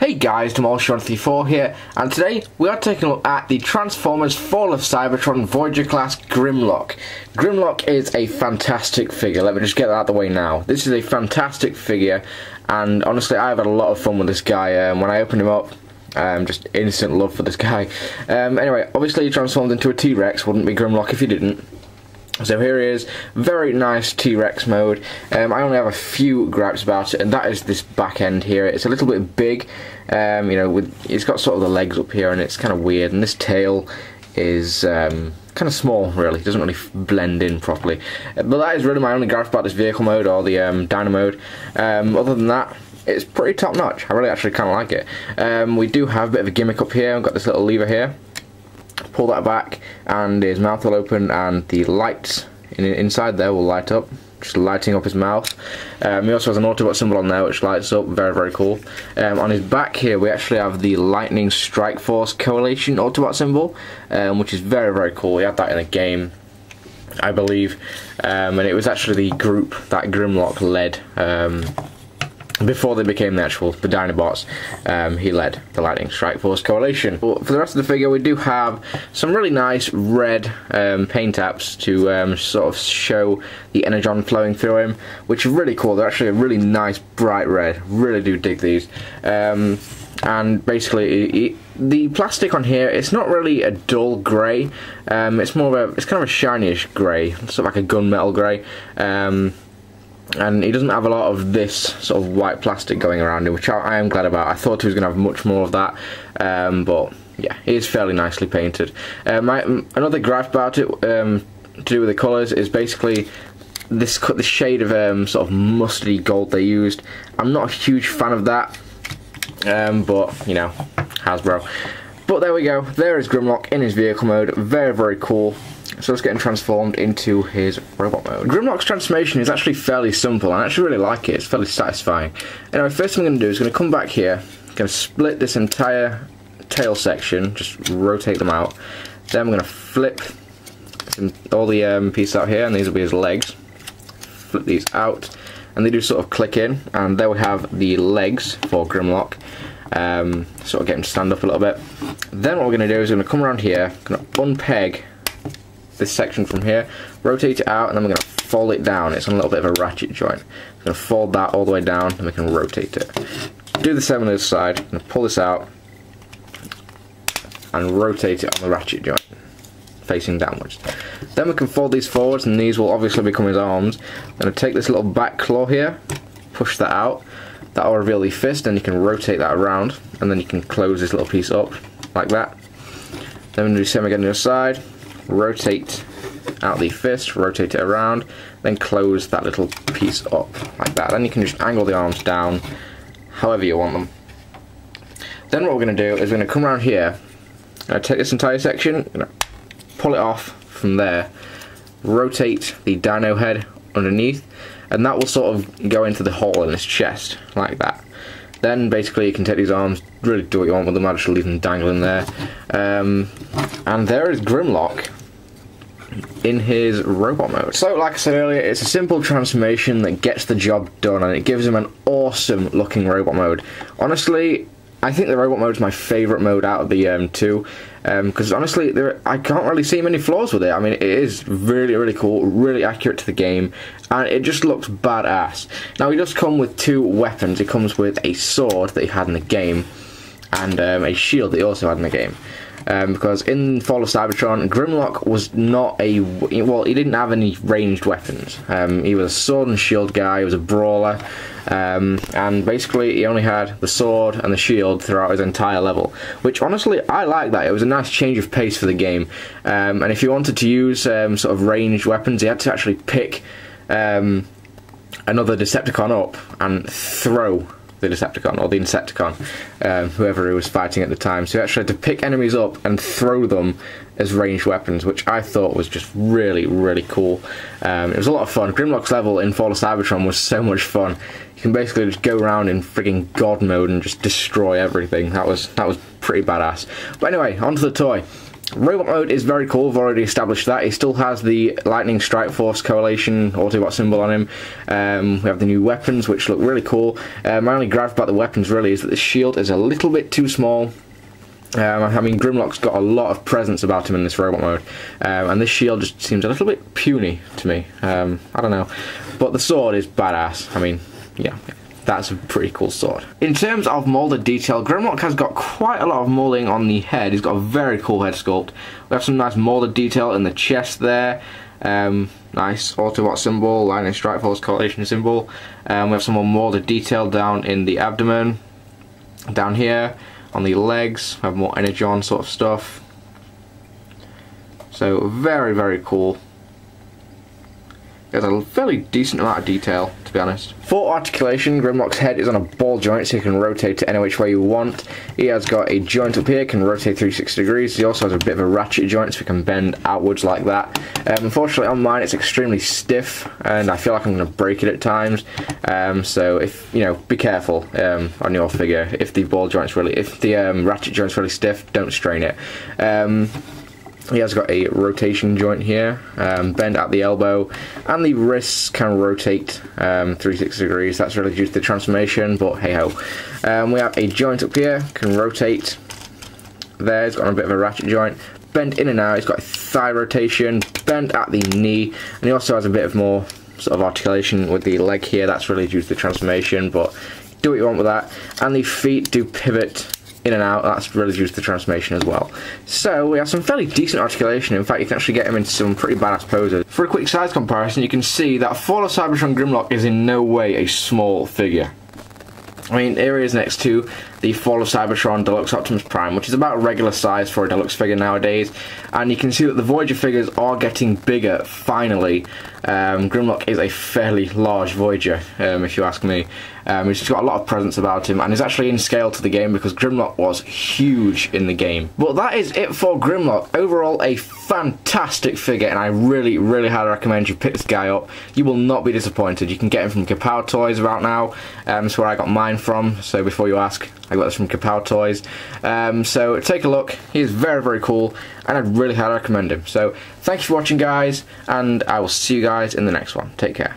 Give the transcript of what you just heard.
Hey guys, Demolition134 here, and today we are taking a look at the Transformers Fall of Cybertron Voyager class Grimlock. Grimlock is a fantastic figure, let me just get that out of the way now. This is a fantastic figure, and honestly I've had a lot of fun with this guy. When I opened him up, just instant love for this guy. Anyway, obviously he transformed into a T-Rex, wouldn't be Grimlock if he didn't. So here he is, very nice T-Rex mode. I only have a few gripes about it, and that is this back end here. It's a little bit big, you know, it's got sort of the legs up here, and it's kind of weird. And this tail is kind of small, really. It doesn't really blend in properly. But that is really my only gripe about this vehicle mode or the Dino mode. Other than that, it's pretty top notch. I really actually kind of like it. We do have a bit of a gimmick up here. I've got this little lever here. Pull that back and his mouth will open and the lights inside there will light up, just lighting up his mouth. He also has an Autobot symbol on there which lights up, very cool. On his back here we actually have the Lightning Strike Force Coalition Autobot symbol, which is very cool. We had that in a game, I believe, and it was actually the group that Grimlock led. Before they became the Dinobots, he led the Lightning Strike Force Coalition. But for the rest of the figure, we do have some really nice red paint apps to sort of show the energon flowing through him, which are really cool. They're actually a really nice bright red. Really do dig these. And basically, the plastic on here, it's not really a dull grey. It's more of it's kind of a shiny-ish grey, sort of like a gunmetal grey. And he doesn't have a lot of this sort of white plastic going around him, which I am glad about. I thought he was going to have much more of that, but yeah, he is fairly nicely painted. Another gripe about it, to do with the colours, is basically the shade of sort of mustardy gold they used. I'm not a huge fan of that, but you know, Hasbro. But there we go, there is Grimlock in his vehicle mode, very cool. So let's get him transformed into his robot mode. Grimlock's transformation is actually fairly simple, and I actually really like it. It's fairly satisfying. Anyway, first thing I'm going to do is going to come back here, going to split this entire tail section, just rotate them out. Then I'm going to flip all the pieces out here, and these will be his legs. Flip these out, and they do sort of click in, and there we have the legs for Grimlock. Sort of get him to stand up a little bit. Then what we're going to do is we're going to come around here, going to unpeg this section from here, rotate it out, and then we're going to fold it down. It's on a little bit of a ratchet joint. We're going to fold that all the way down, and we can rotate it. Do the same on the other side. I'm going to pull this out and rotate it on the ratchet joint, facing downwards. Then we can fold these forwards, and these will obviously become his arms. I'm going to take this little back claw here, push that out. That will reveal the fist, and you can rotate that around, and then you can close this little piece up like that. Then we're going to do the same again on the other side. Rotate out the fist, rotate it around, then close that little piece up like that. Then you can just angle the arms down however you want them. Then what we're going to do is we're going to come around here, take this entire section, pull it off from there, rotate the dino head underneath, and that will sort of go into the hole in his chest like that. Then basically you can take these arms, really do what you want with them. I'll just leave them dangling there. And there is Grimlock in his robot mode. So like I said earlier, it's a simple transformation that gets the job done, and it gives him an awesome looking robot mode. Honestly, I think the robot mode is my favourite mode out of the two, because honestly, I can't really see many flaws with it. I mean, it is really cool, really accurate to the game, and it just looks badass. Now, he does come with two weapons. He comes with a sword that he had in the game, and a shield that he also had in the game. Because in Fall of Cybertron, Grimlock was not well, he didn't have any ranged weapons. He was a sword and shield guy, he was a brawler, and basically he only had the sword and the shield throughout his entire level, which honestly, I like that. It was a nice change of pace for the game, and if you wanted to use sort of ranged weapons, you had to actually pick another Decepticon up and throw the Decepticon, or the Insecticon, whoever he was fighting at the time. So he actually had to pick enemies up and throw them as ranged weapons, which I thought was just really cool. It was a lot of fun. Grimlock's level in Fall of Cybertron was so much fun. You can basically just go around in frigging God mode and just destroy everything. That was pretty badass. But anyway, onto the toy. Robot mode is very cool. We've already established that. He still has the Lightning Strike Force Coalition Autobot symbol on him. We have the new weapons, which look really cool. My only gripe about the weapons really is that the shield is a little bit too small. I mean, Grimlock's got a lot of presence about him in this robot mode, and this shield just seems a little bit puny to me. I don't know, but the sword is badass. I mean, yeah. That's a pretty cool sword. In terms of molded detail, Grimlock has got quite a lot of molding on the head. He's got a very cool head sculpt. We have some nice molded detail in the chest there. Nice Autobot symbol, Lightning Strike Force Coalition symbol. We have some more molded detail down in the abdomen. Down here, on the legs, we have more Energon sort of stuff. So very, very cool. There's a fairly decent amount of detail, to be honest. For articulation, Grimlock's head is on a ball joint, so you can rotate it any which way you want. He has got a joint up here, can rotate 360 degrees. He also has a bit of a ratchet joint, so he can bend outwards like that. Unfortunately, on mine, it's extremely stiff, and I feel like I'm going to break it at times. So if be careful on your figure. If the ratchet joint's really stiff, don't strain it. He has got a rotation joint here, bend at the elbow, and the wrists can rotate 360 degrees. That's really due to the transformation, but hey ho. We have a joint up here, can rotate there. He's got a bit of a ratchet joint, bend in and out. He's got a thigh rotation, bend at the knee, and he also has a bit of more sort of articulation with the leg here. That's really due to the transformation, but do what you want with that. And the feet do pivot in and out. That's really due to the transformation as well. So we have some fairly decent articulation. In fact, you can actually get him into some pretty badass poses. For a quick size comparison, you can see that Fall of Cybertron Grimlock is in no way a small figure. I mean, here he is next to the Fall of Cybertron Deluxe Optimus Prime, which is about regular size for a deluxe figure nowadays, and you can see that the Voyager figures are getting bigger, finally. Grimlock is a fairly large Voyager, if you ask me. He's got a lot of presence about him, and is actually in scale to the game because Grimlock was huge in the game. But that is it for Grimlock. Overall, a fantastic figure, and I really, really highly recommend you pick this guy up. You will not be disappointed. You can get him from Kapow Toys about now. That's where I got mine from, so before you ask, I got this from Kapow Toys. So take a look. He is very, very cool, and I'd really highly recommend him. So thank you for watching, guys, and I will see you guys in the next one. Take care.